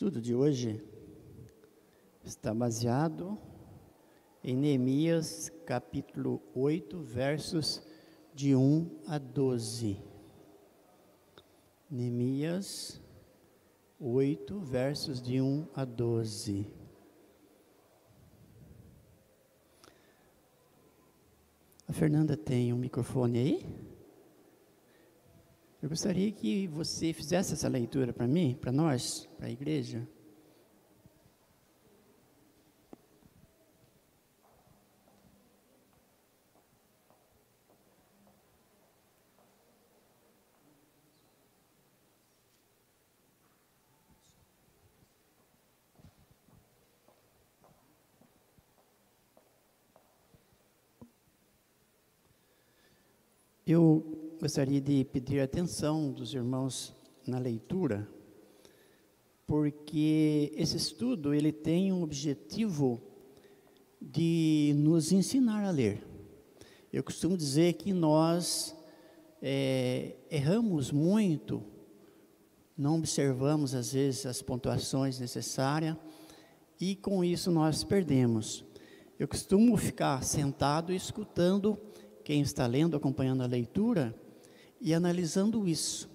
estudo de hoje está baseado em Neemias, capítulo 8, versos de 1 a 12. Neemias 8, versos de 1 a 12. A Fernanda tem um microfone aí? Eu gostaria que você fizesse essa leitura para mim, para nós, para a igreja. Eu gostaria de pedir a atenção dos irmãos na leitura, porque esse estudo ele tem um objetivo de nos ensinar a ler. Eu costumo dizer que nós erramos muito, não observamos às vezes as pontuações necessárias e com isso nós perdemos. Eu costumo ficar sentado escutando quem está lendo, acompanhando a leitura e analisando isso.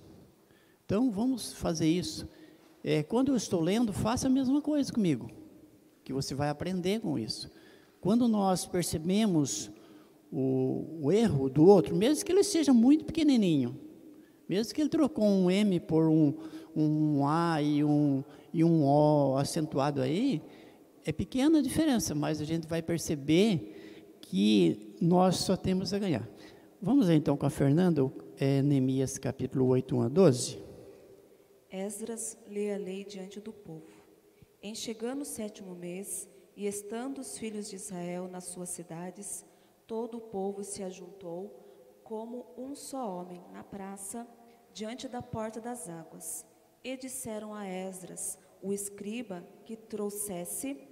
Então, vamos fazer isso. Quando eu estou lendo, faça a mesma coisa comigo, que você vai aprender com isso. Quando nós percebemos o erro do outro, mesmo que ele seja muito pequenininho, mesmo que ele trocou um M por um A e um O acentuado aí, é pequena a diferença, mas a gente vai perceber que nós só temos a ganhar. Vamos lá, então com a Fernanda, Neemias capítulo 8, 1 a 12. Esdras lê a lei diante do povo. Em chegando o 7º mês, e estando os filhos de Israel nas suas cidades, todo o povo se ajuntou como um só homem na praça, diante da porta das águas. E disseram a Esdras, o escriba, que trouxesse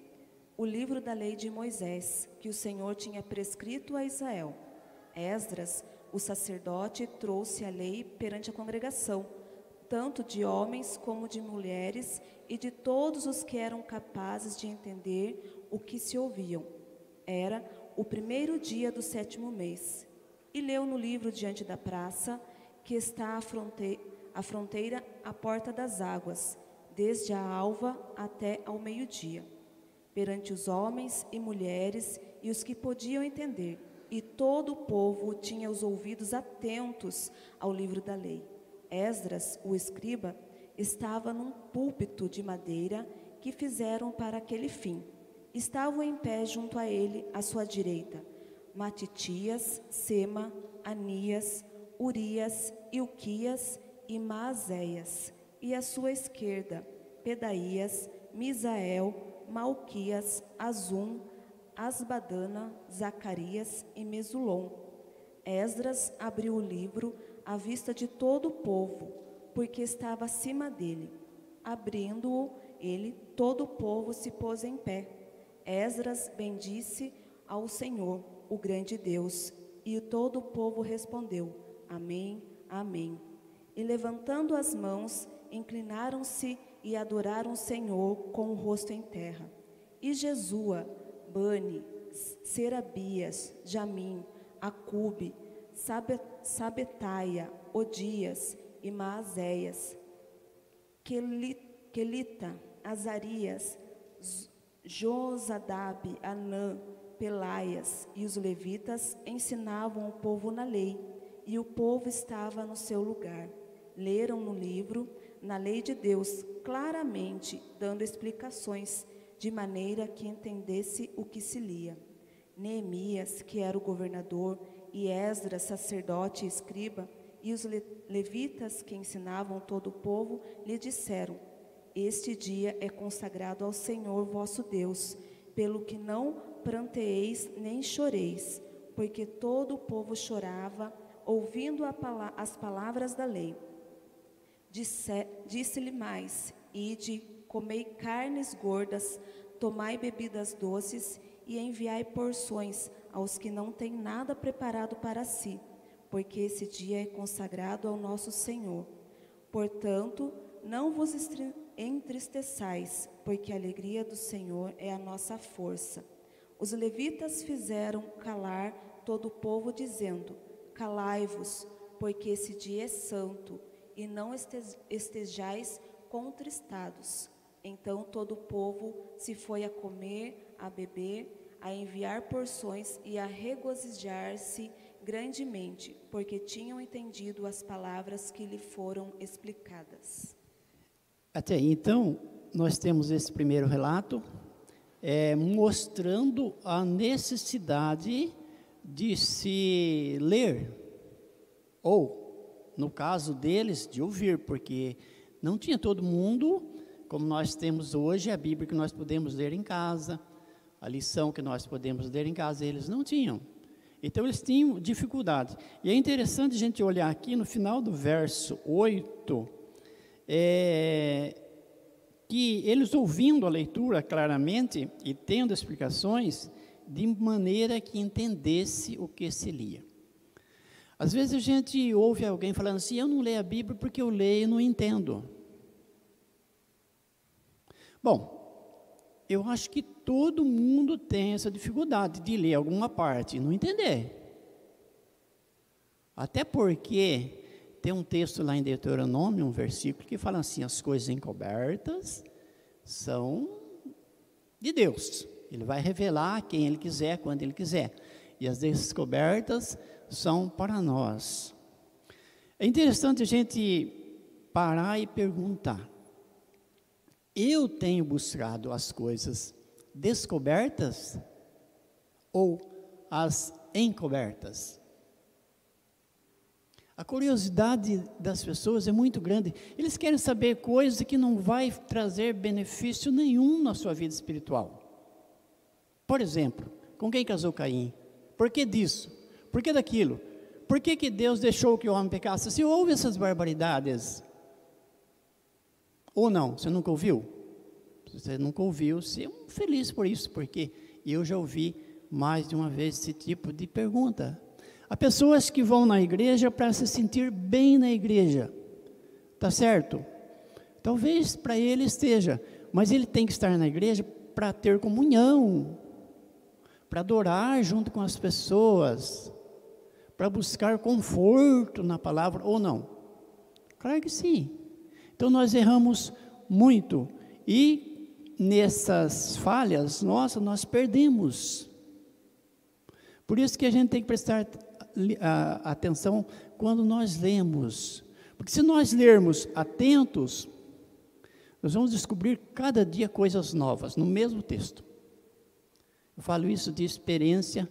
o livro da lei de Moisés, que o Senhor tinha prescrito a Israel. Esdras, o sacerdote, trouxe a lei perante a congregação, tanto de homens como de mulheres, e de todos os que eram capazes de entender o que se ouviam. Era o 1º dia do 7º mês. E leu no livro diante da praça, que está à fronteira, à porta das águas, desde a alva até ao meio-dia, perante os homens e mulheres e os que podiam entender, e todo o povo tinha os ouvidos atentos ao livro da lei. Esdras, o escriba, estava num púlpito de madeira que fizeram para aquele fim. Estavam em pé junto a ele, à sua direita, Matitias, Sema, Anias, Urias, Ilquias e Maazéias, e à sua esquerda, Pedaías, Misael, Malquias, Azum, Asbadana, Zacarias e Mesulom. Esdras abriu o livro à vista de todo o povo, porque estava acima dele. Abrindo-o ele, todo o povo se pôs em pé. Esdras bendisse ao Senhor, o grande Deus, e todo o povo respondeu: Amém, Amém. E levantando as mãos, inclinaram-se e adoraram o Senhor com o rosto em terra. E Jesua, Bani, Serabias, Jamim, Acube, Sabetaia, Odias e Maazéias, Quelita, Azarias, Josadabe, Anã, Pelaias e os levitas ensinavam o povo na lei, e o povo estava no seu lugar. Leram no livro, na lei de Deus, claramente, dando explicações, de maneira que entendesse o que se lia. Neemias, que era o governador, e Esdras, sacerdote e escriba, e os levitas que ensinavam todo o povo, lhe disseram: Este dia é consagrado ao Senhor vosso Deus, pelo que não pranteeis nem choreis, porque todo o povo chorava, ouvindo as palavras da lei. Disse-lhe mais: Ide, comei carnes gordas, tomai bebidas doces e enviai porções aos que não têm nada preparado para si, porque esse dia é consagrado ao nosso Senhor. Portanto, não vos entristeçais, porque a alegria do Senhor é a nossa força. Os levitas fizeram calar todo o povo, dizendo: calai-vos, porque esse dia é santo, e não estejais contristados. Então todo o povo se foi a comer, a beber, a enviar porções e a regozijar-se grandemente, porque tinham entendido as palavras que lhe foram explicadas. Até aí, então, nós temos esse primeiro relato, mostrando a necessidade de se ler, ou, no caso deles, de ouvir, porque não tinha todo mundo, como nós temos hoje, a Bíblia que nós podemos ler em casa, a lição que nós podemos ler em casa, eles não tinham. Então, eles tinham dificuldade. E é interessante a gente olhar aqui no final do verso 8, que eles ouvindo a leitura claramente e tendo explicações, de maneira que entendesse o que se lia. Às vezes a gente ouve alguém falando assim: eu não leio a Bíblia porque eu leio e não entendo. Bom, eu acho que todo mundo tem essa dificuldade de ler alguma parte e não entender. Até porque tem um texto lá em Deuteronômio, um versículo que fala assim: as coisas encobertas são de Deus. Ele vai revelar a quem Ele quiser, quando Ele quiser. E as descobertas são para nós. É interessante a gente parar e perguntar: eu tenho buscado as coisas descobertas ou as encobertas? A curiosidade das pessoas é muito grande. Eles querem saber coisas que não vai trazer benefício nenhum na sua vida espiritual. Por exemplo, com quem casou Caim? Por que disso? Por que daquilo? Por que Deus deixou que o homem pecasse? Você ouve essas barbaridades? Ou não? Você nunca ouviu? Se você nunca ouviu, você é feliz por isso, porque eu já ouvi mais de uma vez esse tipo de pergunta. Há pessoas que vão na igreja para se sentir bem na igreja, tá certo? Talvez para ele esteja, mas ele tem que estar na igreja para ter comunhão, para adorar junto com as pessoas, para buscar conforto na palavra, ou não? Claro que sim. Então nós erramos muito, e nessas falhas, nós perdemos. Por isso que a gente tem que prestar atenção quando nós lemos, porque se nós lermos atentos, nós vamos descobrir cada dia coisas novas, no mesmo texto. Eu falo isso de experiência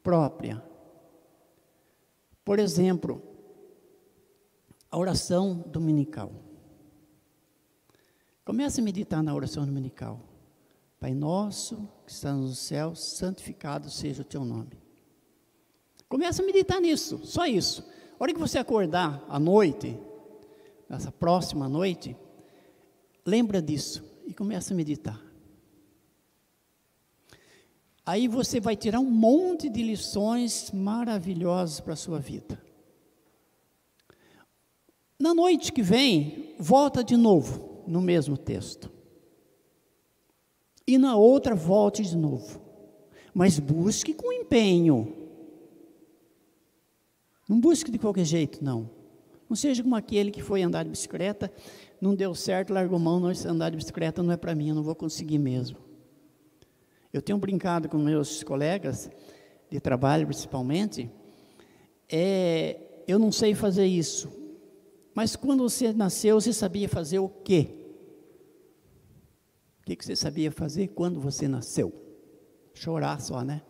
própria. Por exemplo, a oração dominical. Comece a meditar na oração dominical. Pai nosso, que está nos céus, santificado seja o teu nome. Comece a meditar nisso, só isso. A hora que você acordar à noite, nessa próxima noite, lembra disso e comece a meditar. Aí você vai tirar um monte de lições maravilhosas para a sua vida. Na noite que vem, volta de novo no mesmo texto. E na outra, volte de novo. Mas busque com empenho. Não busque de qualquer jeito, não. Não seja como aquele que foi andar de bicicleta, não deu certo, largou mão, não, andar de bicicleta não é para mim, eu não vou conseguir mesmo. Eu tenho brincado com meus colegas, de trabalho principalmente, eu não sei fazer isso. Mas quando você nasceu, você sabia fazer o quê? O que você sabia fazer quando você nasceu? Chorar só, né?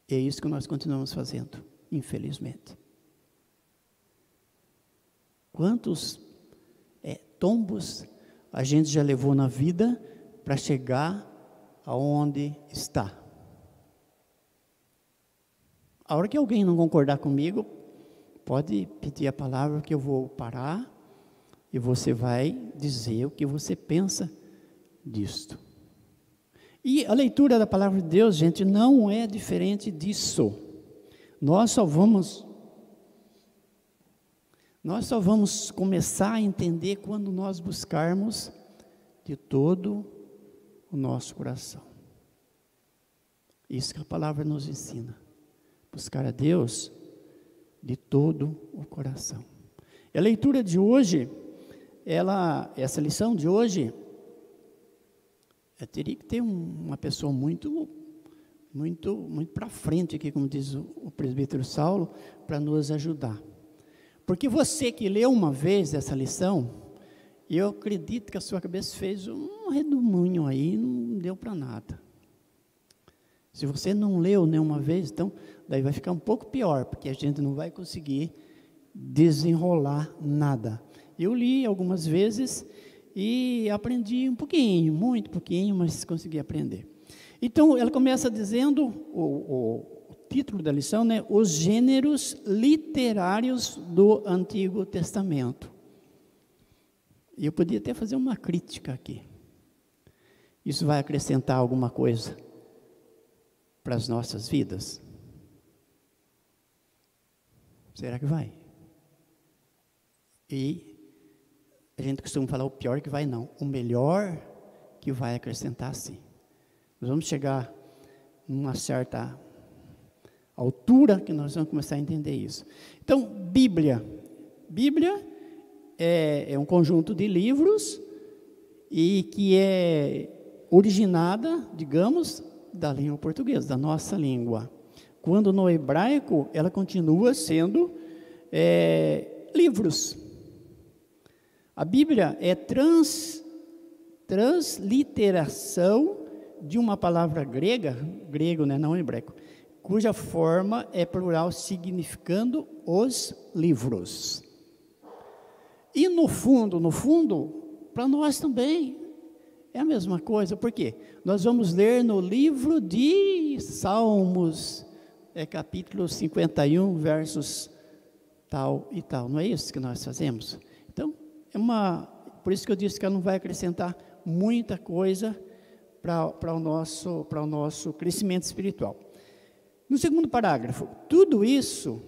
É isso que nós continuamos fazendo, infelizmente. Quantos tombos a gente já levou na vida para chegar aonde está? A hora que alguém não concordar comigo, pode pedir a palavra que eu vou parar e você vai dizer o que você pensa disto. E a leitura da palavra de Deus, gente, não é diferente disso. Nós Nós só vamos começar a entender quando nós buscarmos de todo o nosso coração. Isso que a palavra nos ensina. Buscar a Deus de todo o coração. E a leitura de hoje, essa lição de hoje, teria que ter uma pessoa muito para frente aqui, como diz o presbítero Saulo, para nos ajudar. Porque você que leu uma vez essa lição, eu acredito que a sua cabeça fez um redemoinho aí, não deu para nada. Se você não leu nenhuma vez, então, daí vai ficar um pouco pior, porque a gente não vai conseguir desenrolar nada. Eu li algumas vezes e aprendi um pouquinho, muito pouquinho, mas consegui aprender. Então, ela começa dizendo, o título da lição, né? Os gêneros literários do Antigo Testamento. E eu podia até fazer uma crítica aqui. Isso vai acrescentar alguma coisa para as nossas vidas? Será que vai? E a gente costuma falar o pior que vai não, o melhor que vai acrescentar sim. Nós vamos chegar numa certa altura que nós vamos começar a entender isso. Então, Bíblia é um conjunto de livros e que é originada, digamos, da língua portuguesa, da nossa língua. Quando no hebraico, ela continua sendo livros. A Bíblia é transliteração de uma palavra grego, né, não hebraico, cuja forma é plural, significando os livros. E no fundo, para nós também é a mesma coisa. Por quê? Nós vamos ler no livro de Salmos, capítulo 51, versos tal e tal. Não é isso que nós fazemos? Então, por isso que eu disse que ela não vai acrescentar muita coisa para o nosso crescimento espiritual. No segundo parágrafo, tudo isso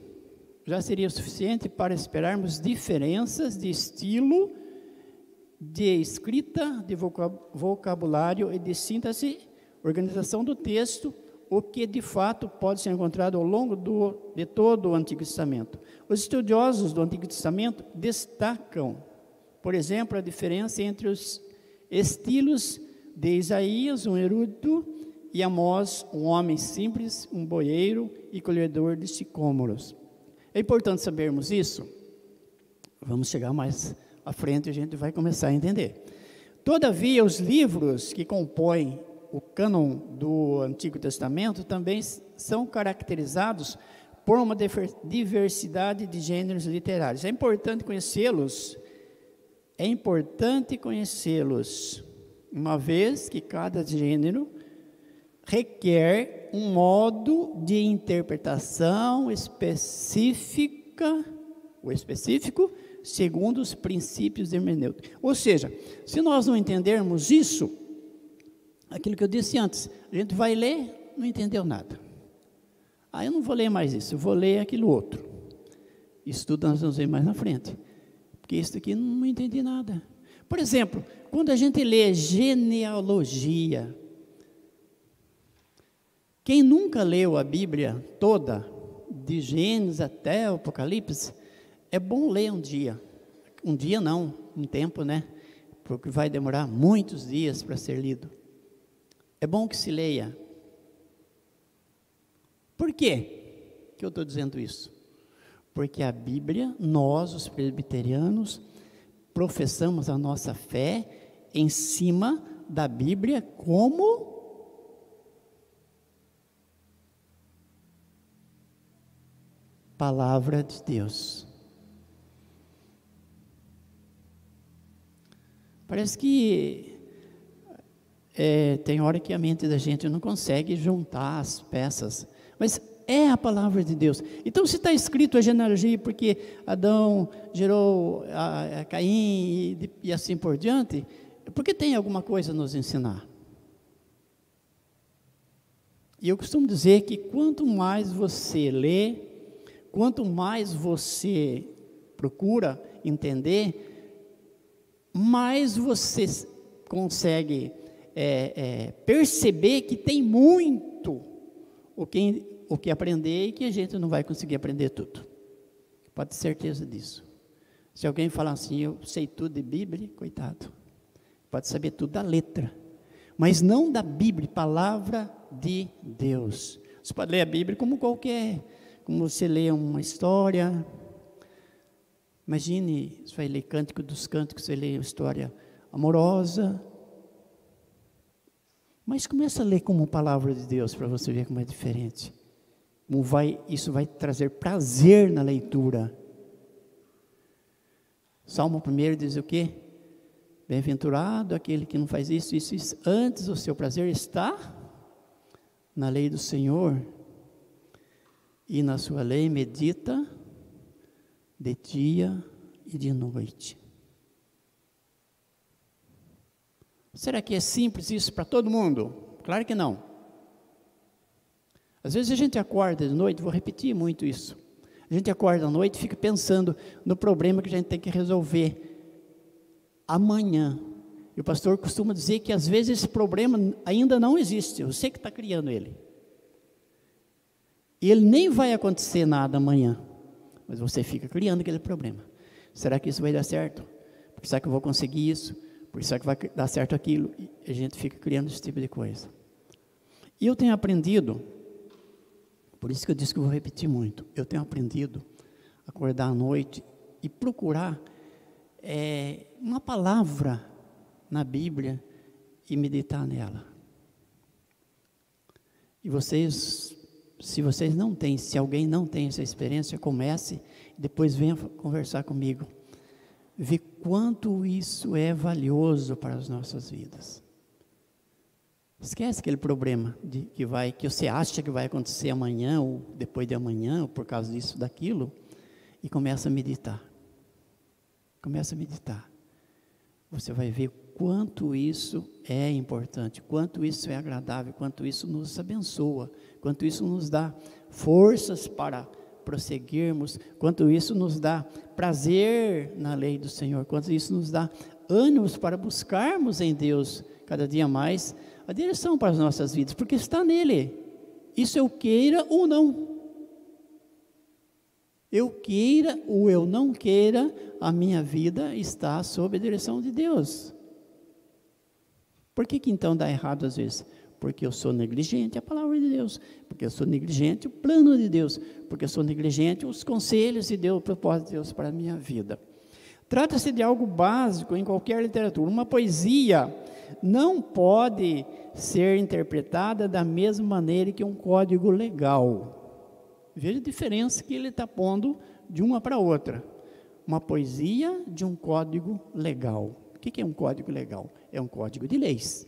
já seria suficiente para esperarmos diferenças de estilo, de escrita, de vocabulário e de síntese, organização do texto, o que de fato pode ser encontrado ao longo de todo o Antigo Testamento. Os estudiosos do Antigo Testamento destacam, por exemplo, a diferença entre os estilos de Isaías, um erudito, e Amós, um homem simples, um boieiro e colhedor de sicômoros. É importante sabermos isso. Vamos chegar mais à frente e a gente vai começar a entender. Todavia, os livros que compõem o cânon do Antigo Testamento também são caracterizados por uma diversidade de gêneros literários. É importante conhecê-los, uma vez que cada gênero requer um modo de interpretação específico, segundo os princípios de hermenêutica. Ou seja, se nós não entendermos isso, aquilo que eu disse antes, a gente vai ler, não entendeu nada. Eu não vou ler mais isso, eu vou ler aquilo outro. Isso tudo nós vamos ver mais na frente, porque isso aqui não entendi nada. Por exemplo, quando a gente lê genealogia, quem nunca leu a Bíblia toda, de Gênesis até o Apocalipse, é bom ler um dia. Um dia não, um tempo, né? Porque vai demorar muitos dias para ser lido. É bom que se leia. Por quê que eu estou dizendo isso? Porque a Bíblia, nós, os presbiterianos, professamos a nossa fé em cima da Bíblia como palavra de Deus. Parece que tem hora que a mente da gente não consegue juntar as peças, mas é a palavra de Deus. Então, se está escrito a genealogia porque Adão gerou a Caim e assim por diante, porque tem alguma coisa a nos ensinar. E eu costumo dizer que quanto mais você lê, quanto mais você procura entender, mais você consegue perceber que tem muito o que aprender e que a gente não vai conseguir aprender tudo. Pode ter certeza disso. Se alguém falar assim, eu sei tudo de Bíblia, coitado. Pode saber tudo da letra, mas não da Bíblia, palavra de Deus. Você pode ler a Bíblia como você lê uma história. Imagine, você vai ler Cântico dos Cânticos, você lê uma história amorosa. Mas começa a ler como palavra de Deus, para você ver como é diferente. Isso vai trazer prazer na leitura. Salmo 1 diz o quê? Bem-aventurado aquele que não faz isso, isso, isso. Antes o seu prazer está na lei do Senhor, e na sua lei medita de dia e de noite. Será que é simples isso para todo mundo? Claro que não. Às vezes a gente acorda de noite, vou repetir muito isso. A gente acorda à noite e fica pensando no problema que a gente tem que resolver amanhã. E o pastor costuma dizer que às vezes esse problema ainda não existe, você que está criando ele. E ele nem vai acontecer nada amanhã, mas você fica criando aquele problema. Será que isso vai dar certo? Será que eu vou conseguir isso? Será que vai dar certo aquilo? E a gente fica criando esse tipo de coisa. E eu tenho aprendido, por isso que eu disse que eu vou repetir muito, eu tenho aprendido a acordar à noite e procurar uma palavra na Bíblia e meditar nela. E se alguém não tem essa experiência, comece e depois venha conversar comigo. Ver quanto isso é valioso para as nossas vidas. Esquece aquele problema que você acha que vai acontecer amanhã, ou depois de amanhã, ou por causa disso, daquilo, e começa a meditar. Começa a meditar. Você vai ver quanto isso é importante, quanto isso é agradável, quanto isso nos abençoa, quanto isso nos dá forças para prosseguirmos, quanto isso nos dá prazer na lei do Senhor, quanto isso nos dá ânimos para buscarmos em Deus cada dia mais a direção para as nossas vidas, porque está nele. Isso eu queira ou não. Eu queira ou eu não queira, a minha vida está sob a direção de Deus. Por que então dá errado às vezes? Porque eu sou negligente à palavra de Deus, porque eu sou negligente ao plano de Deus, porque eu sou negligente aos conselhos de Deus, o propósito de Deus para a minha vida. Trata-se de algo básico em qualquer literatura. Uma poesia não pode ser interpretada da mesma maneira que um código legal. Veja a diferença que ele está pondo de uma para outra. Uma poesia de um código legal. O que é um código legal? É um código de leis.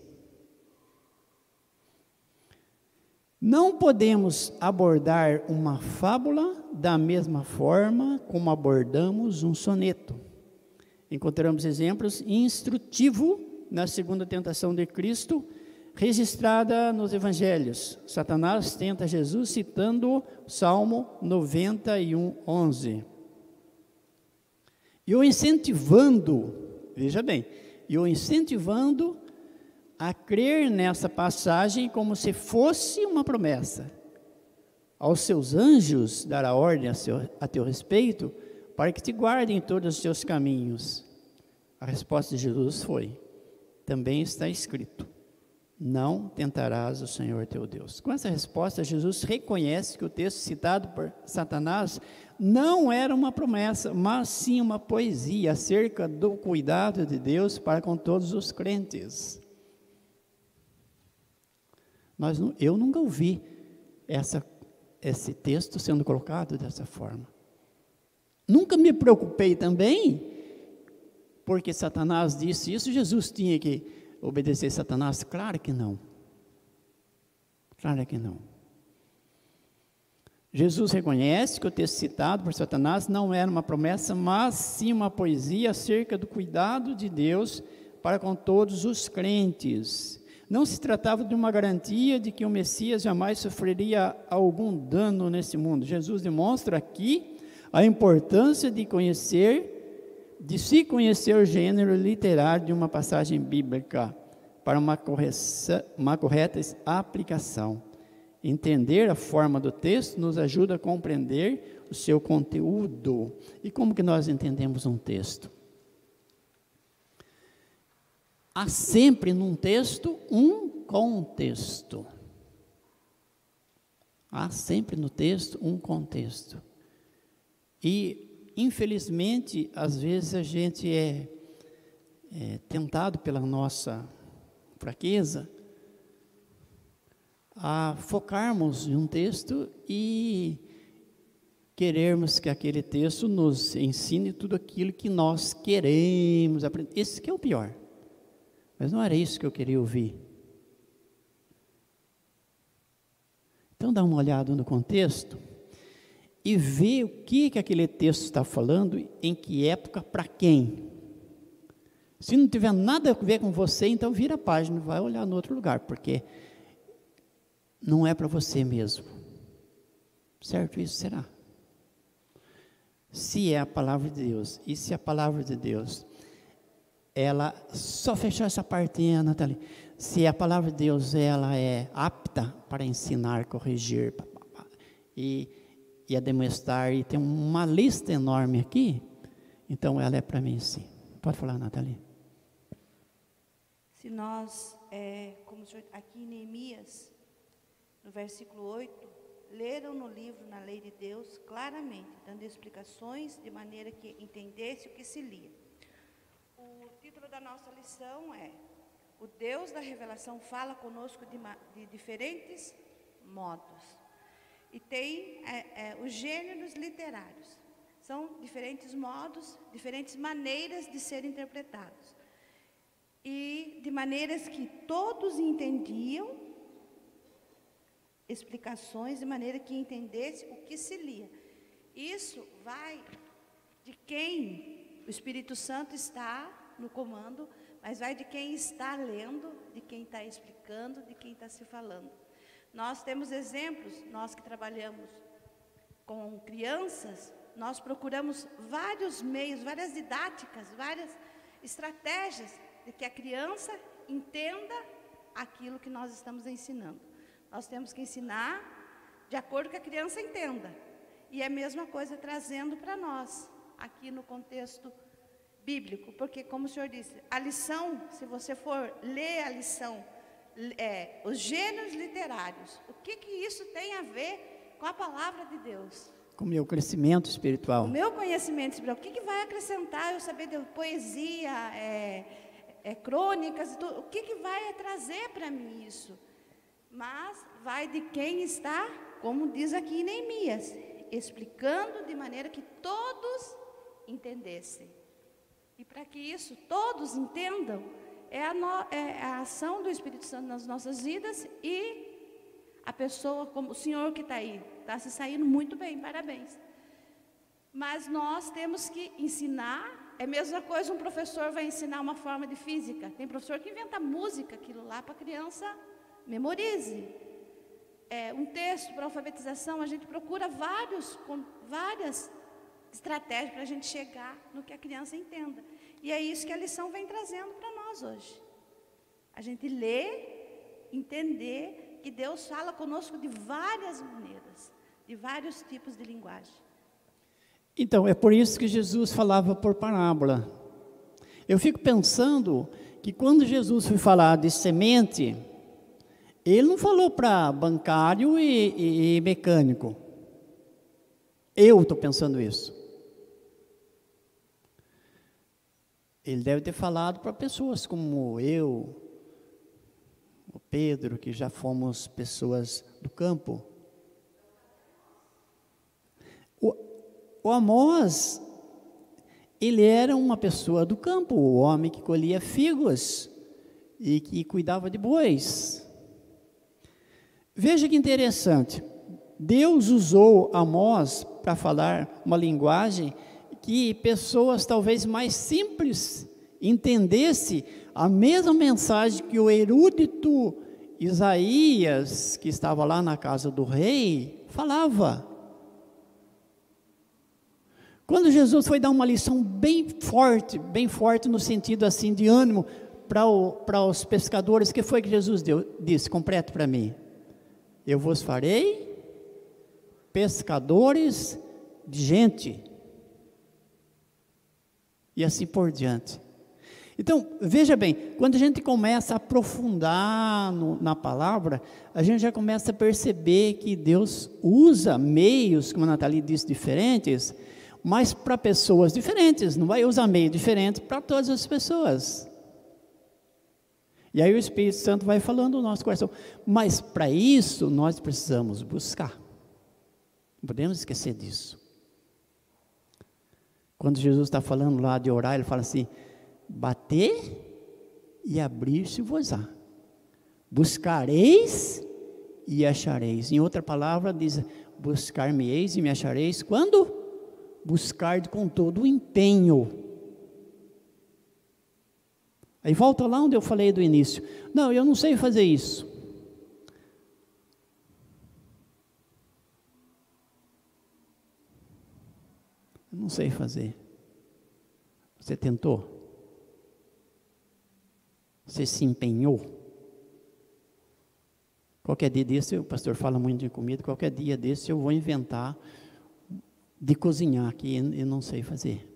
Não podemos abordar uma fábula da mesma forma como abordamos um soneto. Encontramos exemplos instrutivos na segunda tentação de Cristo, registrada nos evangelhos. Satanás tenta Jesus citando Salmo 91, 11. E o incentivando, veja bem, a crer nessa passagem como se fosse uma promessa. Aos seus anjos dará ordem a teu respeito, para que te guardem em todos os teus caminhos. A resposta de Jesus foi: também está escrito, não tentarás o Senhor teu Deus. Com essa resposta, Jesus reconhece que o texto citado por Satanás não era uma promessa, mas sim uma poesia acerca do cuidado de Deus para com todos os crentes. Eu nunca ouvi esse texto sendo colocado dessa forma. Nunca me preocupei também, porque Satanás disse isso, Jesus tinha que obedecer Satanás? Claro que não. Claro que não. Jesus reconhece que o texto citado por Satanás não era uma promessa, mas sim uma poesia acerca do cuidado de Deus para com todos os crentes. Não se tratava de uma garantia de que o Messias jamais sofreria algum dano nesse mundo. Jesus demonstra aqui a importância de se conhecer o gênero literário de uma passagem bíblica para uma correta aplicação. Entender a forma do texto nos ajuda a compreender o seu conteúdo. E como que nós entendemos um texto? Há sempre num texto um contexto. Há sempre no texto um contexto. E, infelizmente, às vezes a gente é tentado pela nossa fraqueza a focarmos em um texto e querermos que aquele texto nos ensine tudo aquilo que nós queremos aprender. Esse que é o pior. Mas não era isso que eu queria ouvir. Então dá uma olhada no contexto e vê o que aquele texto está falando, em que época, para quem. Se não tiver nada a ver com você, então vira a página e vai olhar no outro lugar, porque não é para você mesmo. Certo? Isso será. Se é a palavra de Deus, e se a palavra de Deus, ela, só fechar essa partinha, Nathalie, se a palavra de Deus, ela é apta para ensinar, corrigir, e admoestar, e tem uma lista enorme aqui, então ela é para mim sim. Pode falar, Nathalie. Se nós, como o senhor, aqui em Neemias, no versículo 8, leram no livro, na lei de Deus, claramente, dando explicações de maneira que entendesse o que se lia. O título da nossa lição é: o Deus da revelação fala conosco de diferentes modos. E tem os gêneros literários. São diferentes modos, diferentes maneiras de serem interpretados. E de maneiras que todos entendiam, explicações de maneira que entendesse o que se lia. Isso vai de quem o Espírito Santo está no comando, mas vai de quem está lendo, de quem está explicando, de quem está se falando. Nós temos exemplos, nós que trabalhamos com crianças, nós procuramos vários meios, várias didáticas, várias estratégias de que a criança entenda aquilo que nós estamos ensinando. Nós temos que ensinar de acordo com que a criança entenda. E é a mesma coisa trazendo para nós, aqui no contexto bíblico, porque, como o senhor disse, a lição, se você for ler a lição, os gêneros literários, o que isso tem a ver com a palavra de Deus? Com o meu crescimento espiritual. O meu conhecimento espiritual, o que vai acrescentar eu saber de poesia, crônicas, o que vai trazer para mim isso? Mas vai de quem está, como diz aqui em Neemias, explicando de maneira que todos entendessem. E para que isso todos entendam, é a ação do Espírito Santo nas nossas vidas, e a pessoa, como o senhor que está aí, está se saindo muito bem, parabéns. Mas nós temos que ensinar, é a mesma coisa, um professor vai ensinar uma forma de física. Tem professor que inventa música, aquilo lá, para a criança memorize. Um texto para alfabetização, a gente procura várias estratégias para a gente chegar no que a criança entenda. E é isso que a lição vem trazendo para nós hoje. A gente ler, entender que Deus fala conosco de várias maneiras, de vários tipos de linguagem. Então, é por isso que Jesus falava por parábola. Eu fico pensando que quando Jesus foi falar de semente, ele não falou para bancário e mecânico. Eu estou pensando isso. Ele deve ter falado para pessoas como eu, o Pedro, que já fomos pessoas do campo. O Amós, ele era uma pessoa do campo, o homem que colhia figos e que cuidava de bois. Veja que interessante, Deus usou Amós para falar uma linguagem que pessoas talvez mais simples entendessem a mesma mensagem que o erudito Isaías, que estava lá na casa do rei, falava. Quando Jesus foi dar uma lição bem forte no sentido assim de ânimo para os pescadores, o que foi que Jesus disse? Complete para mim. Eu vos farei pescadores de gente. E assim por diante. Então, veja bem, quando a gente começa a aprofundar na palavra, a gente já começa a perceber que Deus usa meios, como a Nathalie disse, diferentes, mas para pessoas diferentes, não vai usar meio diferente para todas as pessoas. E aí o Espírito Santo vai falando no nosso coração, mas para isso nós precisamos buscar, não podemos esquecer disso. Quando Jesus está falando lá de orar, ele fala assim, bater e abrir-se-vos-á, buscareis e achareis. Em outra palavra diz, buscar-me-eis e me achareis, quando? Buscar com todo o empenho. Aí volta lá onde eu falei do início, não, eu não sei fazer isso. Eu não sei fazer. Você tentou? Você se empenhou? Qualquer dia desse, o pastor fala muito de comida, qualquer dia desse eu vou inventar de cozinhar, que eu não sei fazer.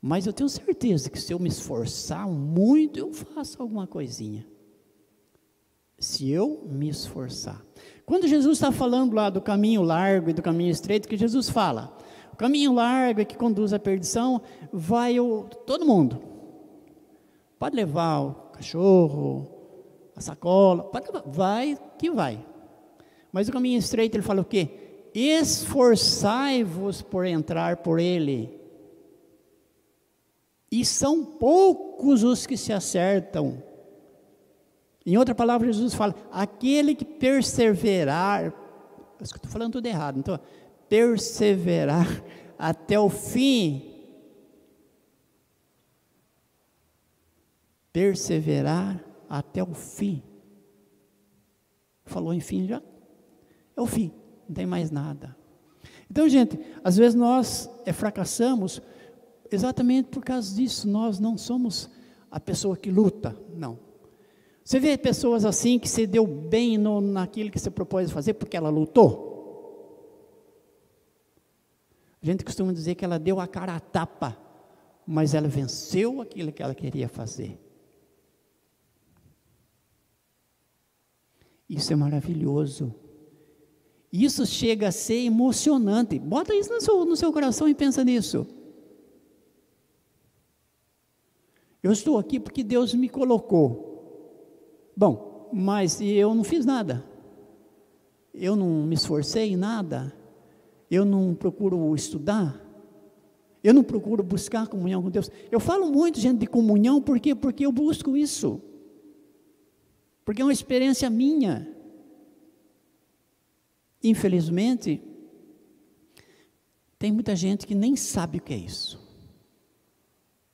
Mas eu tenho certeza que se eu me esforçar muito, eu faço alguma coisinha. Se eu me esforçar. Quando Jesus está falando lá do caminho largo e do caminho estreito, que Jesus fala, o caminho largo é que conduz à perdição, vai todo mundo. Pode levar o cachorro, a sacola, vai que vai. Mas o caminho estreito, ele fala o quê? Esforçai-vos por entrar por ele. E são poucos os que se acertam. Em outra palavra, Jesus fala, aquele que perseverar, acho que estou falando tudo errado, então, perseverar até o fim, perseverar até o fim, falou enfim já, é o fim, não tem mais nada. Então, gente, às vezes nós fracassamos, exatamente por causa disso, nós não somos a pessoa que luta, não. Você vê pessoas assim que se deu bem naquilo que você propôs fazer porque ela lutou. A gente costuma dizer que ela deu a cara a tapa, mas ela venceu aquilo que ela queria fazer. Isso é maravilhoso. Isso chega a ser emocionante. Bota isso no seu coração e pensa nisso. Eu estou aqui porque Deus me colocou. Bom, mas eu não fiz nada, eu não me esforcei em nada, eu não procuro estudar, eu não procuro buscar comunhão com Deus. Eu falo muito, gente, de comunhão, por quê? Porque eu busco isso, porque é uma experiência minha. Infelizmente, tem muita gente que nem sabe o que é isso.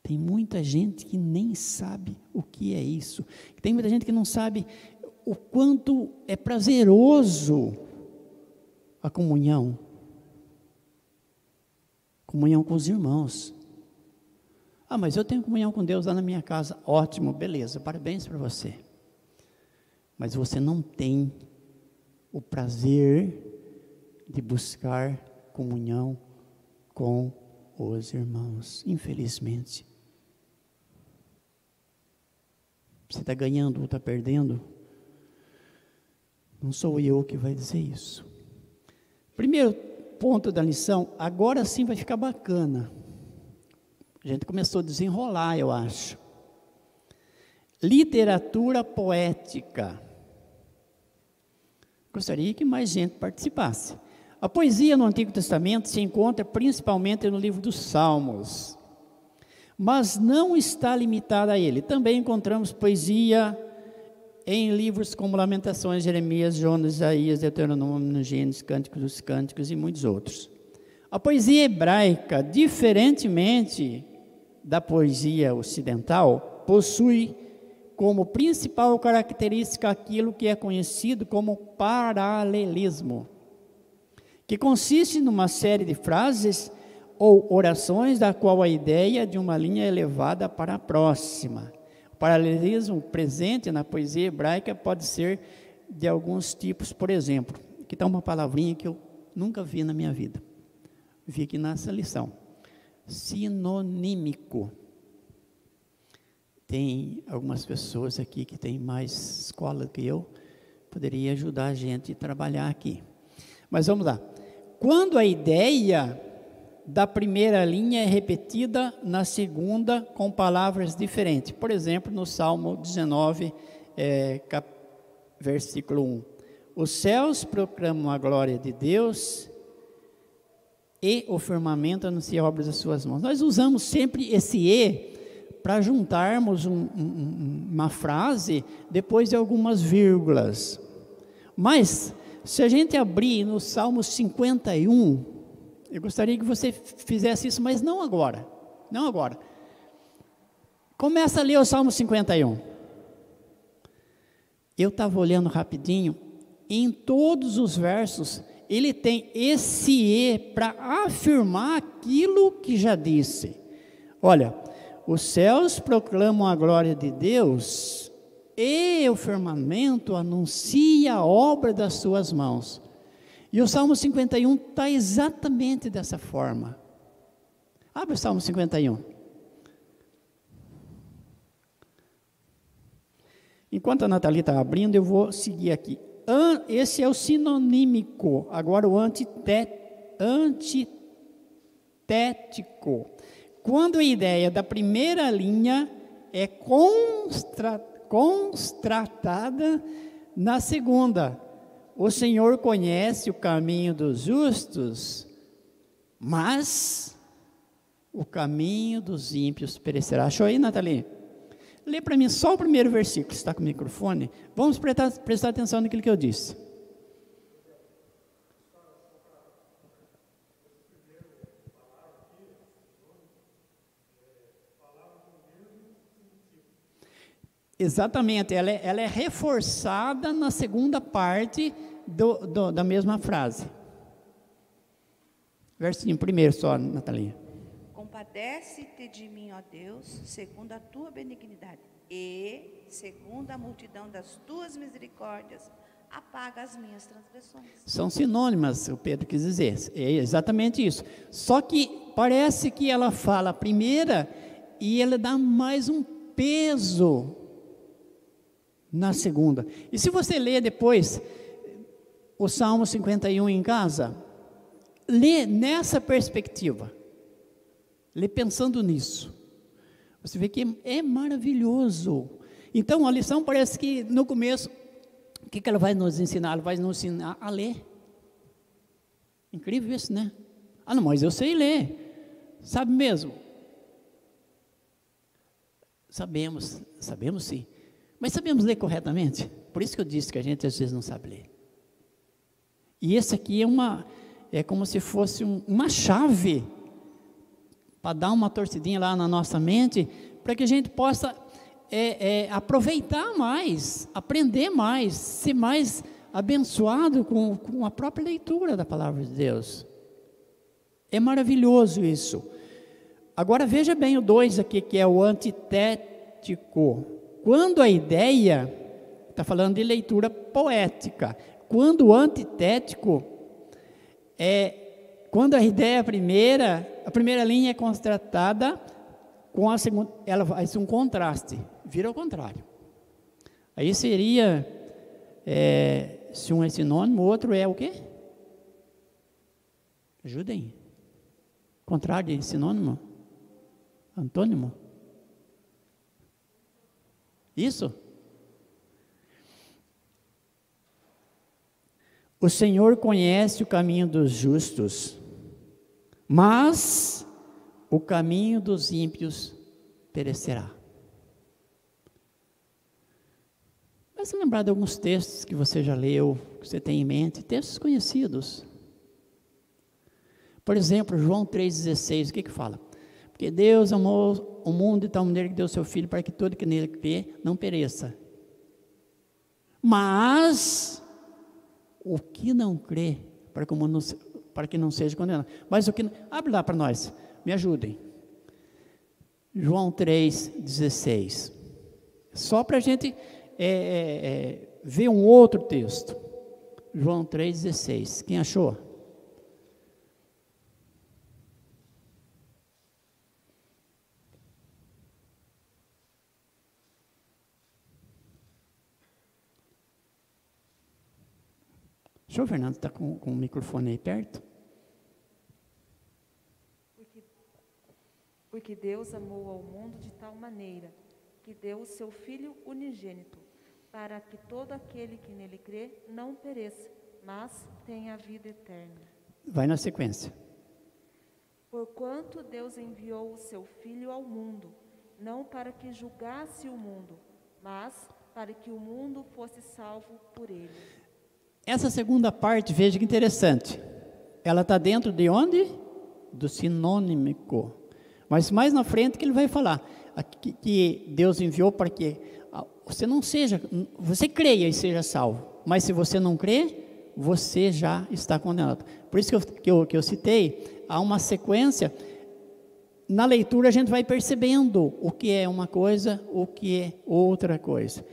Tem muita gente que nem sabe o que é isso. Tem muita gente que não sabe o quanto é prazeroso a comunhão. Comunhão com os irmãos. Ah, mas eu tenho comunhão com Deus lá na minha casa. Ótimo, beleza, parabéns para você. Mas você não tem o prazer de buscar comunhão com os irmãos, infelizmente. Você está ganhando ou está perdendo? Não sou eu que vai dizer isso. Primeiro ponto da lição, agora sim vai ficar bacana. A gente começou a desenrolar, eu acho. Literatura poética. Gostaria que mais gente participasse. A poesia no Antigo Testamento se encontra principalmente no livro dos Salmos, mas não está limitada a ele. Também encontramos poesia em livros como Lamentações, Jeremias, Jonas, Isaías, Deuteronômio, Gênesis, Cânticos dos Cânticos e muitos outros. A poesia hebraica, diferentemente da poesia ocidental, possui como principal característica aquilo que é conhecido como paralelismo. que consiste numa série de frases ou orações da qual a ideia de uma linha é levada para a próxima. O paralelismo presente na poesia hebraica pode ser de alguns tipos. Por exemplo, aqui está uma palavrinha que eu nunca vi na minha vida, vi aqui nessa lição: sinonímico. Tem algumas pessoas aqui que têm mais escola que eu, poderia ajudar a gente a trabalhar aqui. Mas vamos lá. Quando a ideia da primeira linha é repetida na segunda com palavras diferentes. Por exemplo, no Salmo 19, versículo 1. Os céus proclamam a glória de Deus e o firmamento anuncia a obra das suas mãos. Nós usamos sempre esse "e" para juntarmos uma frase depois de algumas vírgulas. Mas, se a gente abrir no Salmo 51, eu gostaria que você fizesse isso, mas não agora. Não agora. Começa a ler o Salmo 51. Eu estava olhando rapidinho. Em todos os versos, ele tem esse "e" para afirmar aquilo que já disse. Olha, os céus proclamam a glória de Deus e o firmamento anuncia a obra das suas mãos. E o Salmo 51 está exatamente dessa forma. Abre o Salmo 51. Enquanto a Nathalie está abrindo, eu vou seguir aqui. Esse é o sinonímico. Agora o antitético. Quando a ideia da primeira linha é constatada na segunda. O Senhor conhece o caminho dos justos, mas o caminho dos ímpios perecerá. Achou aí, Nathalie? Lê para mim só o primeiro versículo, está com o microfone. Vamos prestar atenção naquilo que eu disse. Exatamente, ela é reforçada na segunda parte da mesma frase. Versinho primeiro só, Nathalie. Compadece-te de mim, ó Deus, segundo a tua benignidade, e, segundo a multidão das tuas misericórdias, apaga as minhas transgressões. São sinônimas, o Pedro quis dizer, é exatamente isso. Só que parece que ela fala a primeira e ela dá mais um peso na segunda. E se você ler depois o Salmo 51 em casa, lê nessa perspectiva, lê pensando nisso, você vê que é maravilhoso. Então a lição parece que no começo, o que ela vai nos ensinar? Ela vai nos ensinar a ler. Incrível isso, né? Ah, não, mas eu sei ler. Sabe mesmo? Sabemos sim. Mas sabemos ler corretamente? Por isso que eu disse que a gente às vezes não sabe ler. E esse aqui é como se fosse uma chave para dar uma torcidinha lá na nossa mente, para que a gente possa aproveitar mais, aprender mais, ser mais abençoado com a própria leitura da palavra de Deus. É maravilhoso isso. Agora veja bem o 2 aqui, que é o antitético. Quando a ideia, está falando de leitura poética, quando o antitético quando a ideia a primeira linha é constatada com a segunda, ela faz um contraste, vira ao contrário. Aí seria, se um é sinônimo, o outro é o quê? Ajudem. Contrário de sinônimo? Antônimo? Isso? O Senhor conhece o caminho dos justos, mas o caminho dos ímpios perecerá. Vai se lembrar de alguns textos que você já leu, que você tem em mente, textos conhecidos. Por exemplo, João 3,16, o que fala? Porque Deus amou o mundo de tal maneira que deu seu Filho para que todo que nele crê não pereça. Mas o que não crê, para que o mundo para que não seja condenado. Mas o que... Abre lá para nós, me ajudem. João 3,16. Só para a gente ver um outro texto. João 3,16. Quem achou? O senhor Fernando está com o microfone aí perto? Porque Deus amou ao mundo de tal maneira que deu o seu Filho unigênito, para que todo aquele que nele crê não pereça, mas tenha a vida eterna. Vai na sequência. Porquanto Deus enviou o seu Filho ao mundo, não para que julgasse o mundo, mas para que o mundo fosse salvo por ele. Essa segunda parte, veja que interessante. Ela está dentro de onde? Do sinônimo. Mas mais na frente que ele vai falar que Deus enviou para que você não seja, você creia e seja salvo. Mas se você não crê, você já está condenado. Por isso que eu citei, há uma sequência. Na leitura a gente vai percebendo o que é uma coisa, o que é outra coisa.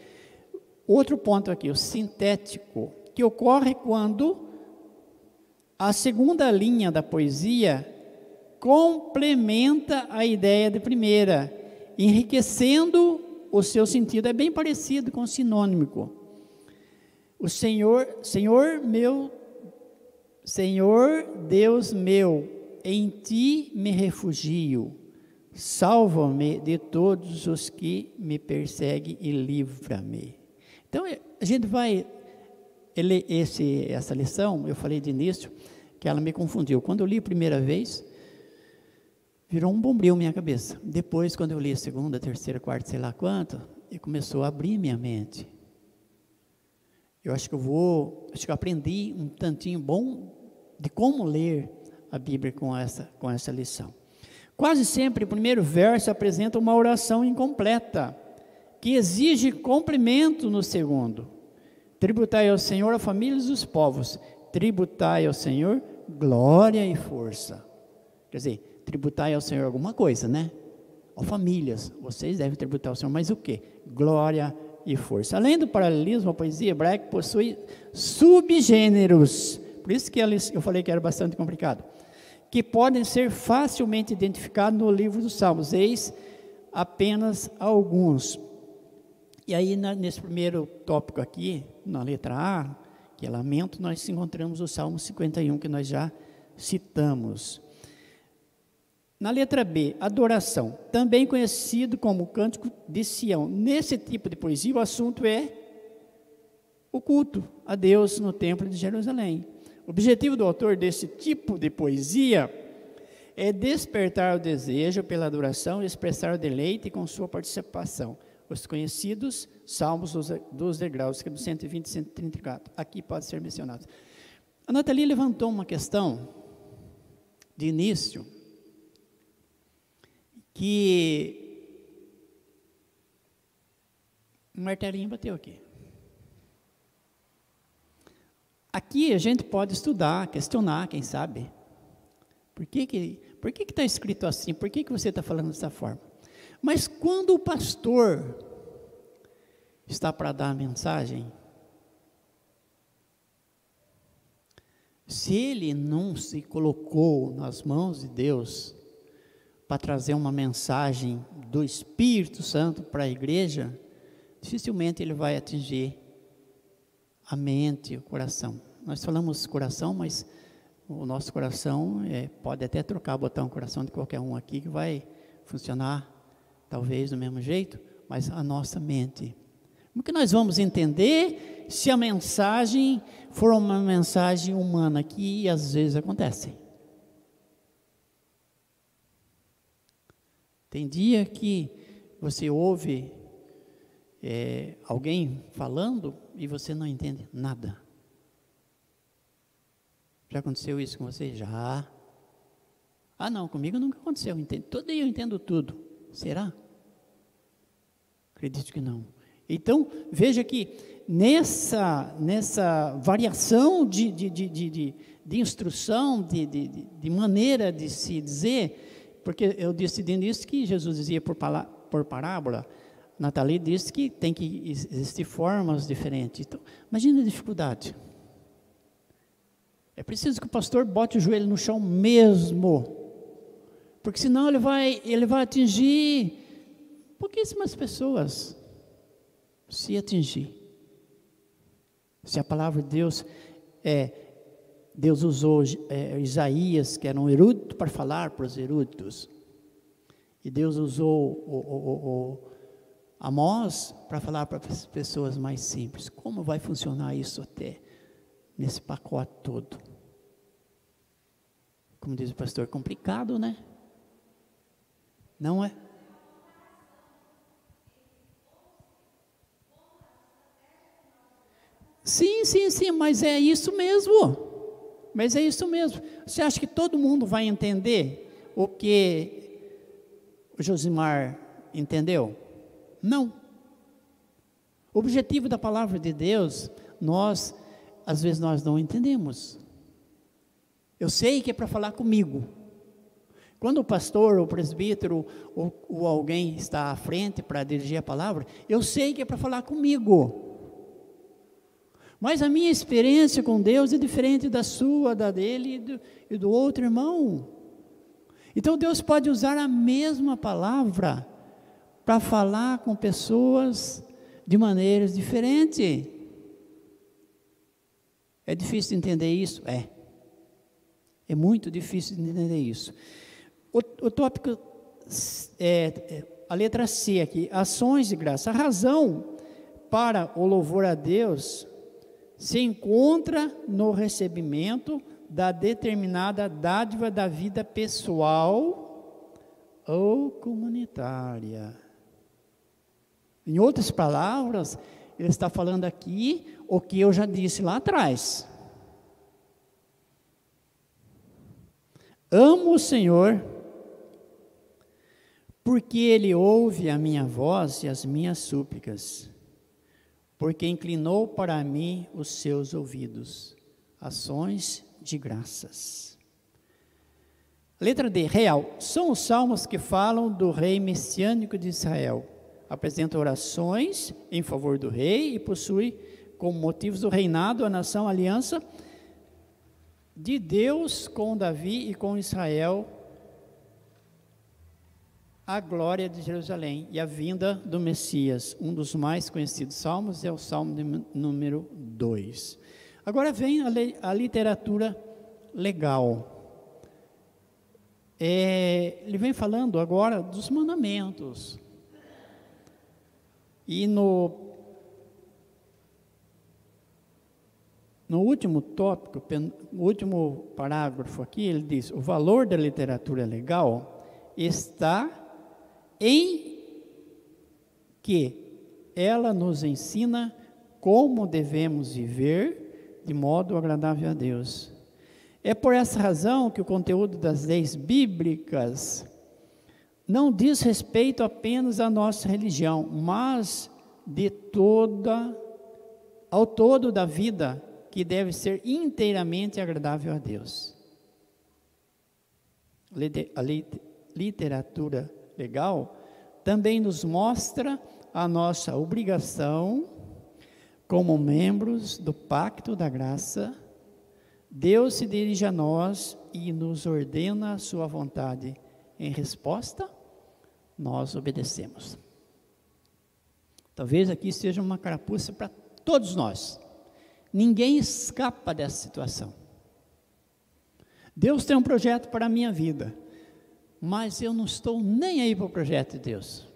Outro ponto aqui, o sintético, que ocorre quando a segunda linha da poesia complementa a ideia de primeira, enriquecendo o seu sentido. É bem parecido com o sinônimo. O Senhor Deus meu, em ti me refugio, salva-me de todos os que me perseguem e livra-me. Então, a gente vai ler essa lição. Eu falei de início que ela me confundiu. Quando eu li a primeira vez, virou um bombril na minha cabeça. Depois, quando eu li a segunda, terceira, quarta, sei lá quanto, e começou a abrir minha mente. Eu acho que eu aprendi um tantinho bom de como ler a Bíblia com essa lição. Quase sempre o primeiro verso apresenta uma oração incompleta, que exige complemento no segundo. Tributai ao Senhor a famílias dos povos, tributai ao Senhor glória e força. Quer dizer, tributai ao Senhor alguma coisa, né? Ó famílias, vocês devem tributar ao Senhor, mas o quê? Glória e força. Além do paralelismo, a poesia hebraica possui subgêneros, por isso que eu falei que era bastante complicado, que podem ser facilmente identificados no livro dos Salmos. Eis apenas alguns. E aí, nesse primeiro tópico aqui, na letra A, que é lamento, nós encontramos o Salmo 51, que nós já citamos. Na letra B, adoração, também conhecido como Cântico de Sião. Nesse tipo de poesia, o assunto é o culto a Deus no Templo de Jerusalém. O objetivo do autor desse tipo de poesia é despertar o desejo pela adoração e expressar o deleite com sua participação. Os conhecidos salmos dos degraus, que é do 120 e 134, aqui pode ser mencionado. A Nathalie levantou uma questão de início, que um martelinho bateu aqui. Aqui a gente pode estudar, questionar, quem sabe. Por que está escrito assim? Por que você está falando dessa forma? Mas quando o pastor está para dar a mensagem, se ele não se colocou nas mãos de Deus para trazer uma mensagem do Espírito Santo para a igreja, dificilmente ele vai atingir a mente, o coração. Nós falamos coração, mas o nosso coração pode até trocar, botar um coração de qualquer um aqui que vai funcionar talvez do mesmo jeito, mas a nossa mente. Como que nós vamos entender se a mensagem for uma mensagem humana, que às vezes acontece? Tem dia que você ouve alguém falando e você não entende nada. Já aconteceu isso com você? Já. Ah, não, comigo nunca aconteceu. Todo dia eu entendo tudo. Será? Acredito que não. Então, veja que nessa variação de instrução, de maneira de se dizer, porque eu disse no início que Jesus dizia por parábola. Nathalie disse que tem que existir formas diferentes. Então, imagina a dificuldade. É preciso que o pastor bote o joelho no chão mesmo, porque senão ele vai atingir pouquíssimas pessoas, se atingir. Se a palavra de Deus usou Isaías, que era um erudito, para falar para os eruditos, e Deus usou Amós para falar para as pessoas mais simples. Como vai funcionar isso até nesse pacote todo? Como diz o pastor, complicado, né? Não é? Sim, mas é isso mesmo. Você acha que todo mundo vai entender o que o Josimar entendeu? Não. O objetivo da palavra de Deus, às vezes nós não entendemos. Eu sei que é para falar comigo. Quando o pastor, o presbítero, ou alguém está à frente para dirigir a palavra, eu sei que é para falar comigo. Mas a minha experiência com Deus é diferente da sua, da dele e do outro irmão. Então Deus pode usar a mesma palavra para falar com pessoas de maneiras diferentes. É difícil de entender isso? É muito difícil de entender isso. O tópico, a letra C aqui, ações de graça. A razão para o louvor a Deus se encontra no recebimento da determinada dádiva da vida pessoal ou comunitária. Em outras palavras, ele está falando aqui o que eu já disse lá atrás. Amo o Senhor, porque Ele ouve a minha voz e as minhas súplicas, porque inclinou para mim os seus ouvidos. Ações de graças. Letra D, real. São os salmos que falam do rei messiânico de Israel. Apresenta orações em favor do rei e possui como motivos do reinado, a nação, a aliança de Deus com Davi e com Israel, a glória de Jerusalém e a vinda do Messias. Um dos mais conhecidos salmos é o Salmo número 2. Agora vem a literatura legal. Ele vem falando agora dos mandamentos. E no último tópico, no último parágrafo aqui, ele diz: o valor da literatura legal está em que ela nos ensina como devemos viver de modo agradável a Deus. É por essa razão que o conteúdo das leis bíblicas não diz respeito apenas à nossa religião, mas ao todo da vida, que deve ser inteiramente agradável a Deus. A literatura legal também nos mostra a nossa obrigação como membros do pacto da graça. Deus se dirige a nós e nos ordena a sua vontade. Em resposta, nós obedecemos. Talvez aqui seja uma carapuça para todos nós. Ninguém escapa dessa situação. Deus tem um projeto para a minha vida, mas eu não estou nem aí para o projeto de Deus.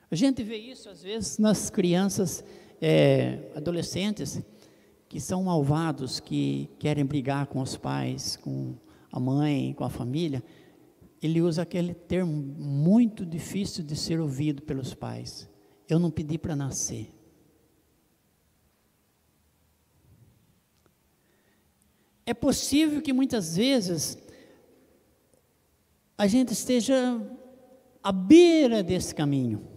A gente vê isso às vezes nas crianças, adolescentes, que são malvados, que querem brigar com os pais, com a mãe, com a família. Ele usa aquele termo muito difícil de ser ouvido pelos pais: eu não pedi para nascer. É possível que muitas vezes a gente esteja à beira desse caminho.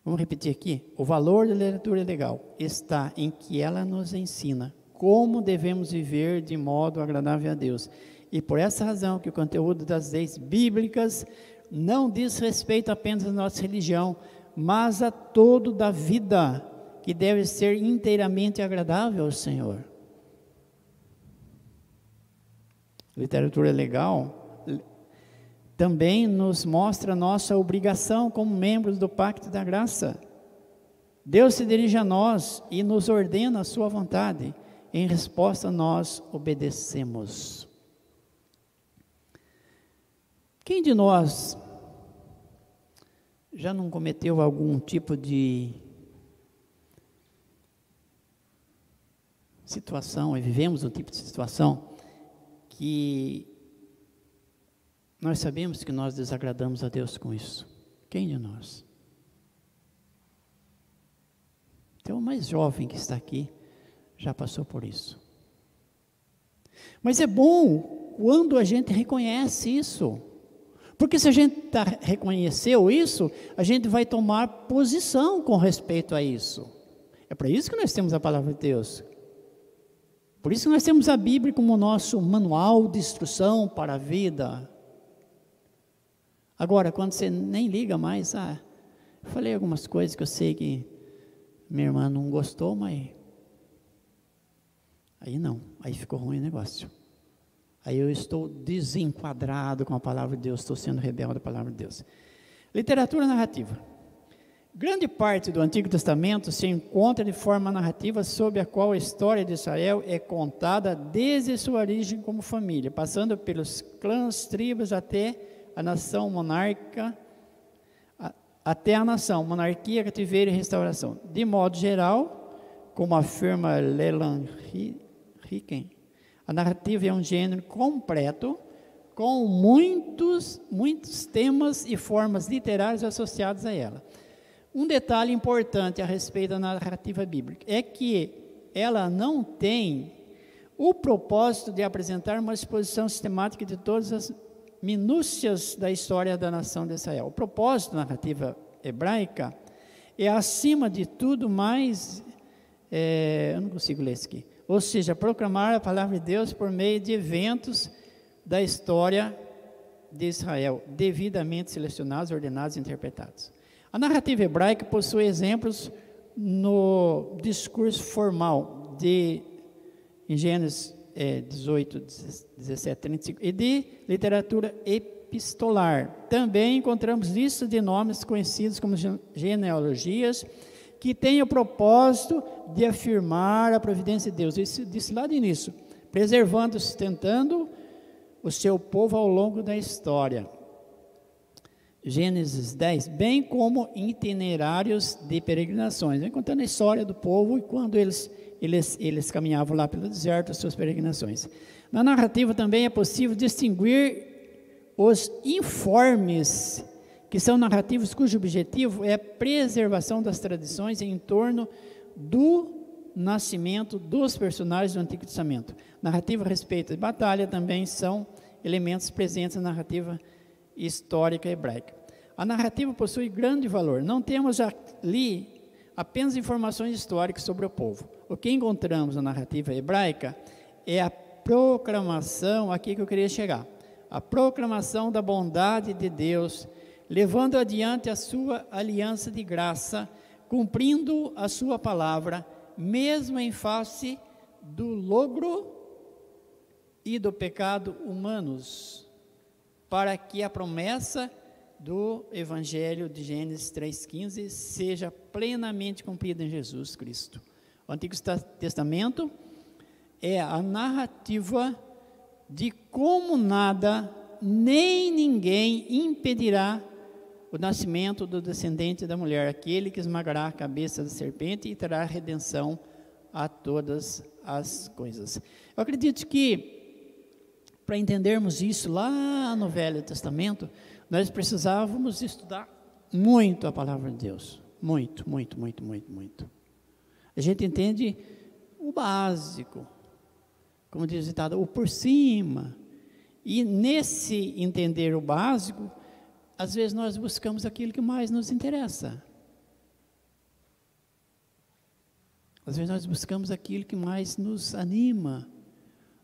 Vamos repetir aqui. O valor da literatura legal está em que ela nos ensina como devemos viver de modo agradável a Deus. E por essa razão que o conteúdo das leis bíblicas não diz respeito apenas à nossa religião, mas a todo da vida, que deve ser inteiramente agradável ao Senhor. Literatura legal também nos mostra a nossa obrigação como membros do Pacto da Graça. Deus se dirige a nós e nos ordena a sua vontade. Em resposta, nós obedecemos. Quem de nós já não cometeu algum tipo de situação, e vivemos um tipo de situação, que nós sabemos que nós desagradamos a Deus com isso? Quem de nós? Então, o mais jovem que está aqui já passou por isso. Mas é bom quando a gente reconhece isso, porque se a gente reconheceu isso, a gente vai tomar posição com respeito a isso. É para isso que nós temos a palavra de Deus. Por isso que nós temos a Bíblia como nosso manual de instrução para a vida. Agora, quando você nem liga mais, eu falei algumas coisas que eu sei que minha irmã não gostou, mas aí não, aí ficou ruim o negócio. Aí eu estou desenquadrado com a palavra de Deus, estou sendo rebelde à palavra de Deus. Literatura narrativa. Grande parte do Antigo Testamento se encontra de forma narrativa sob a qual a história de Israel é contada desde sua origem como família, passando pelos clãs, tribos, até a nação monarca, monarquia, cativeiro e restauração. De modo geral, como afirma Leland Ricken, a narrativa é um gênero completo, com muitos temas e formas literárias associados a ela. Um detalhe importante a respeito da narrativa bíblica é que ela não tem o propósito de apresentar uma exposição sistemática de todas as minúcias da história da nação de Israel. O propósito da narrativa hebraica é, acima de tudo, eu não consigo ler isso aqui, ou seja, proclamar a palavra de Deus por meio de eventos da história de Israel, devidamente selecionados, ordenados e interpretados. A narrativa hebraica possui exemplos no discurso formal em Gênesis 18, 17, 35, e de literatura epistolar. Também encontramos listas de nomes conhecidos como genealogias, que têm o propósito de afirmar a providência de Deus. Isso disse lá de início, preservando, sustentando o seu povo ao longo da história. Gênesis 10, bem como itinerários de peregrinações, contando a história do povo e quando eles caminhavam lá pelo deserto, as suas peregrinações. Na narrativa também é possível distinguir os informes, que são narrativos cujo objetivo é a preservação das tradições em torno do nascimento dos personagens do Antigo Testamento. Narrativa a respeito de batalha também são elementos presentes na narrativa histórica hebraica. A narrativa possui grande valor. Não temos ali apenas informações históricas sobre o povo. O que encontramos na narrativa hebraica é a proclamação, aqui que eu queria chegar, a proclamação da bondade de Deus, levando adiante a sua aliança de graça, cumprindo a sua palavra, mesmo em face do logro e do pecado humanos, para que a promessa do Evangelho de Gênesis 3,15 seja plenamente cumprida em Jesus Cristo. O Antigo Testamento é a narrativa de como nada, nem ninguém impedirá o nascimento do descendente da mulher, aquele que esmagará a cabeça da serpente e trará redenção a todas as coisas. Eu acredito que, para entendermos isso lá no Velho Testamento, nós precisávamos estudar muito a palavra de Deus. Muito. A gente entende o básico, como diz o ditado, o por cima. E nesse entender o básico, às vezes nós buscamos aquilo que mais nos interessa. Às vezes nós buscamos aquilo que mais nos anima.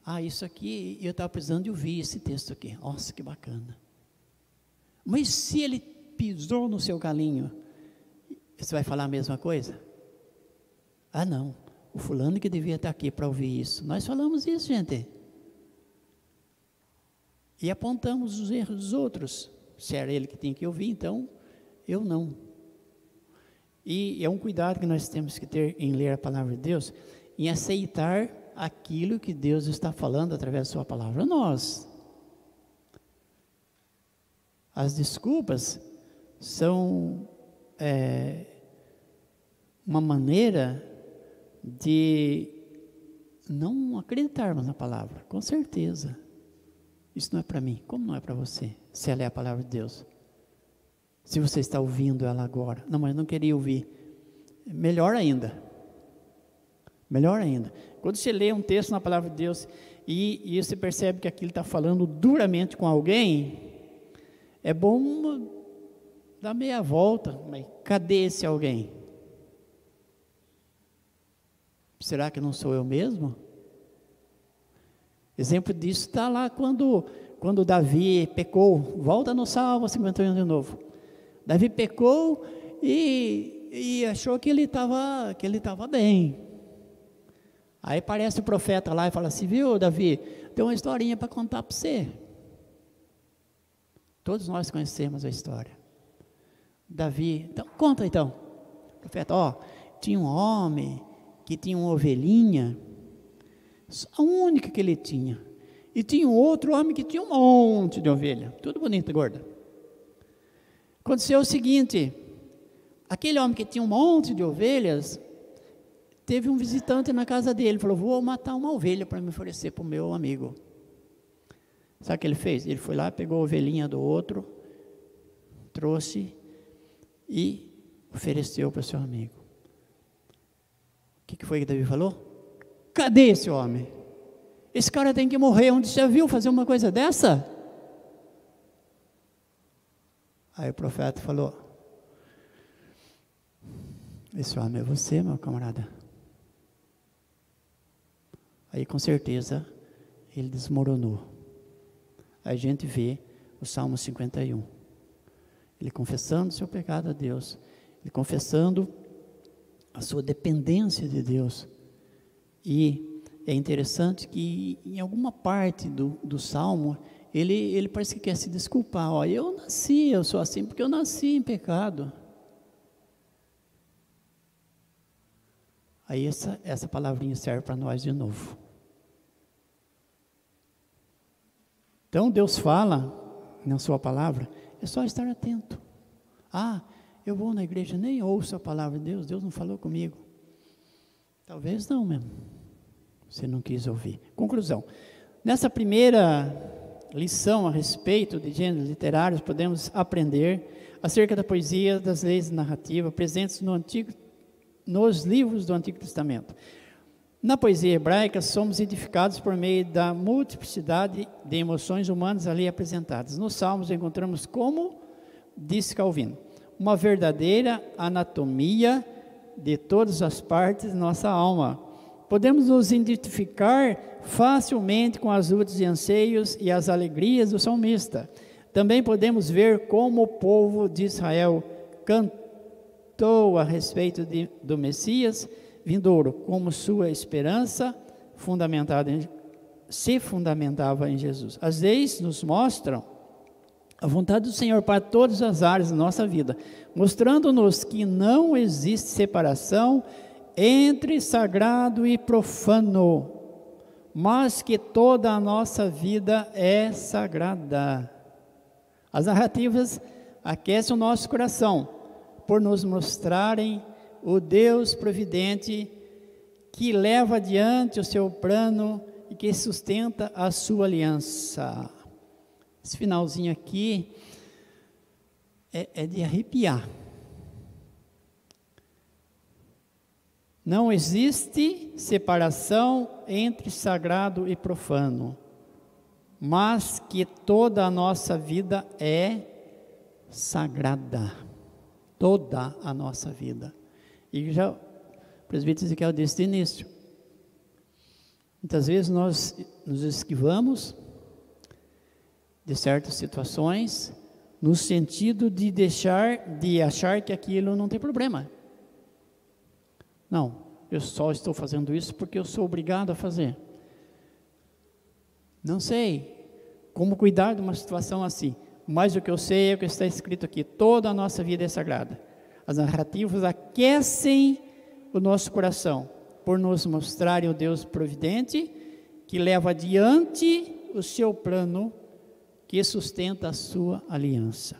Ah, isso aqui, eu estava precisando de ouvir esse texto aqui. Nossa, que bacana. Mas se ele pisou no seu galinho, você vai falar a mesma coisa? Ah, não. O fulano que devia estar aqui para ouvir isso. Nós falamos isso, gente. E apontamos os erros dos outros. Se era ele que tinha que ouvir, então eu não. E é um cuidado que nós temos que ter em ler a palavra de Deus, em aceitar aquilo que Deus está falando através da sua palavra a nós. As desculpas são uma maneira de não acreditarmos na palavra, com certeza. Isso não é para mim, como não é para você, se ela é a palavra de Deus? Se você está ouvindo ela agora, não, mas eu não queria ouvir, melhor ainda, quando você lê um texto na palavra de Deus, e você percebe que aquilo está falando duramente com alguém, é bom dar meia volta, mas cadê esse alguém? Será que não sou eu mesmo? Exemplo disso está lá quando Davi pecou. Volta no Salmo 51 de novo. Davi pecou e achou que ele estava bem. Aí aparece o profeta lá e fala assim, viu, Davi, tem uma historinha para contar para você. Todos nós conhecemos a história. Davi, então conta então. O profeta, tinha um homem que tinha uma ovelhinha, a única que ele tinha, e tinha um outro homem que tinha um monte de ovelha, tudo bonito e gorda. Aconteceu o seguinte, aquele homem que tinha um monte de ovelhas, teve um visitante na casa dele, falou, vou matar uma ovelha para me oferecer para o meu amigo. Sabe o que ele fez? Ele foi lá, pegou a ovelhinha do outro, trouxe e ofereceu para o seu amigo. O que foi que Davi falou? Cadê esse homem? Esse cara tem que morrer. Onde você já viu fazer uma coisa dessa? Aí o profeta falou, esse homem é você, meu camarada. Aí com certeza ele desmoronou. Aí a gente vê o Salmo 51. Ele confessando seu pecado a Deus. Ele confessando a sua dependência de Deus. E é interessante que em alguma parte do Salmo, ele parece que quer se desculpar. Eu sou assim porque eu nasci em pecado. Aí essa palavrinha serve para nós de novo. Então Deus fala na sua palavra, é só estar atento. Eu vou na igreja, nem ouço a palavra de Deus, Deus não falou comigo. Talvez não mesmo, você não quis ouvir. Conclusão, nessa primeira lição a respeito de gêneros literários, podemos aprender acerca da poesia, das leis de narrativa presentes nos livros do Antigo Testamento. Na poesia hebraica, somos edificados por meio da multiplicidade de emoções humanas ali apresentadas. Nos Salmos encontramos, como disse Calvino, uma verdadeira anatomia de todas as partes de nossa alma. Podemos nos identificar facilmente com as lutas e anseios e as alegrias do salmista. Também podemos ver como o povo de Israel cantou a respeito do Messias vindouro, como sua esperança se fundamentava em Jesus. As leis nos mostram a vontade do Senhor para todas as áreas da nossa vida, mostrando-nos que não existe separação entre sagrado e profano, mas que toda a nossa vida é sagrada. As narrativas aquecem o nosso coração, por nos mostrarem o Deus providente que leva adiante o seu plano e que sustenta a sua aliança. Esse finalzinho aqui é de arrepiar. Não existe separação entre sagrado e profano, mas que toda a nossa vida é sagrada. Toda a nossa vida. E já presbítero Ezequiel disse de início. Muitas vezes nós nos esquivamos de certas situações, no sentido de achar que aquilo não tem problema. Não, eu só estou fazendo isso porque eu sou obrigado a fazer. Não sei como cuidar de uma situação assim, mas o que eu sei é o que está escrito aqui: toda a nossa vida é sagrada. As narrativas aquecem o nosso coração, por nos mostrarem o Deus providente, que leva adiante o seu plano, que sustenta a sua aliança.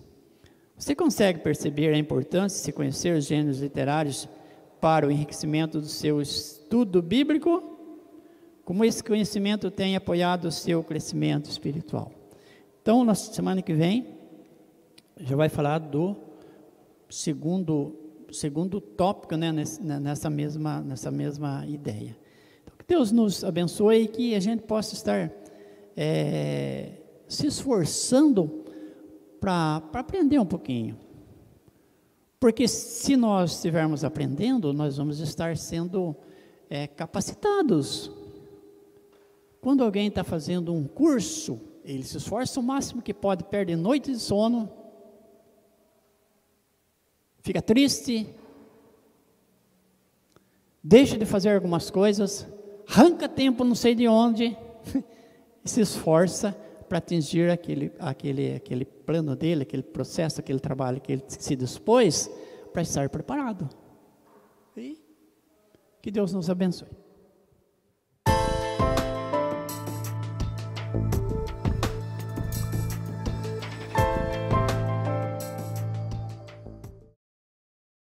Você consegue perceber a importância de se conhecer os gêneros literários para o enriquecimento do seu estudo bíblico? Como esse conhecimento tem apoiado o seu crescimento espiritual? Então, na semana que vem, já vai falar do segundo tópico, né, nessa mesma ideia. Então, que Deus nos abençoe e que a gente possa estar se esforçando para aprender um pouquinho. Porque se nós estivermos aprendendo, nós vamos estar sendo capacitados. Quando alguém está fazendo um curso, ele se esforça o máximo que pode, perde noites de sono, fica triste, deixa de fazer algumas coisas, arranca tempo não sei de onde, e se esforça para atingir aquele plano dele, aquele processo, aquele trabalho que ele se dispôs para estar preparado. E que Deus nos abençoe.